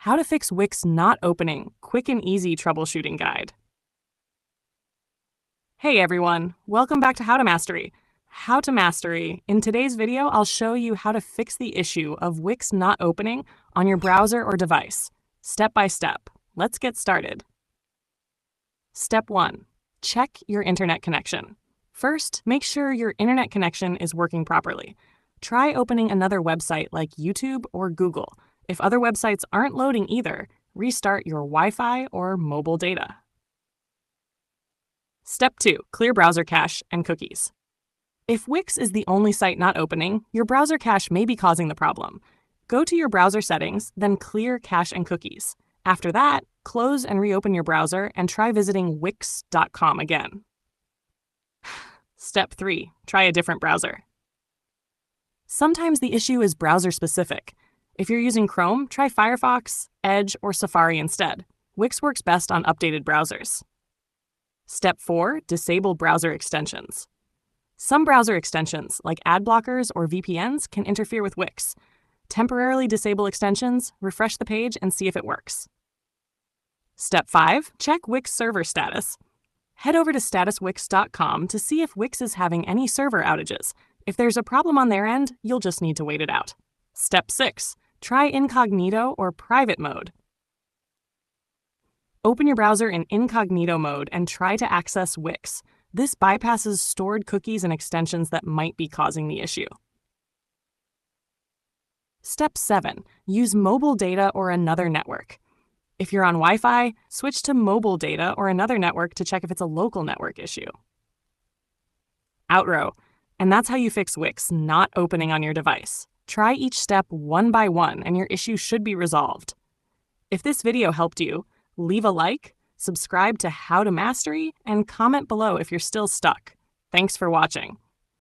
How to fix WIX not opening, quick and easy troubleshooting guide. Hey everyone, welcome back to How to Mastery. How to Mastery. In today's video, I'll show you how to fix the issue of WIX not opening on your browser or device, step by step. Let's get started. Step 1. Check your internet connection. First, make sure your internet connection is working properly. Try opening another website like YouTube or Google. If other websites aren't loading either, restart your Wi-Fi or mobile data. Step 2. Clear browser cache and cookies. If WIX is the only site not opening, your browser cache may be causing the problem. Go to your browser settings, then clear cache and cookies. After that, close and reopen your browser and try visiting wix.com again. Step 3. Try a different browser. Sometimes the issue is browser-specific. If you're using Chrome, try Firefox, Edge, or Safari instead. WIX works best on updated browsers. Step 4. Disable browser extensions. Some browser extensions, like ad blockers or VPNs, can interfere with WIX. Temporarily disable extensions, refresh the page, and see if it works. Step 5. Check WIX server status. Head over to statuswix.com to see if WIX is having any server outages. If there's a problem on their end, you'll just need to wait it out. Step 6. Try incognito or private mode. Open your browser in incognito mode and try to access WIX. This bypasses stored cookies and extensions that might be causing the issue. Step 7. Use mobile data or another network. If you're on Wi-Fi, switch to mobile data or another network to check if it's a local network issue. Outro. And that's how you fix WIX not opening on your device. Try each step one by one and your issue should be resolved. If this video helped you, leave a like, subscribe to How to Mastery, and comment below if you're still stuck. Thanks for watching.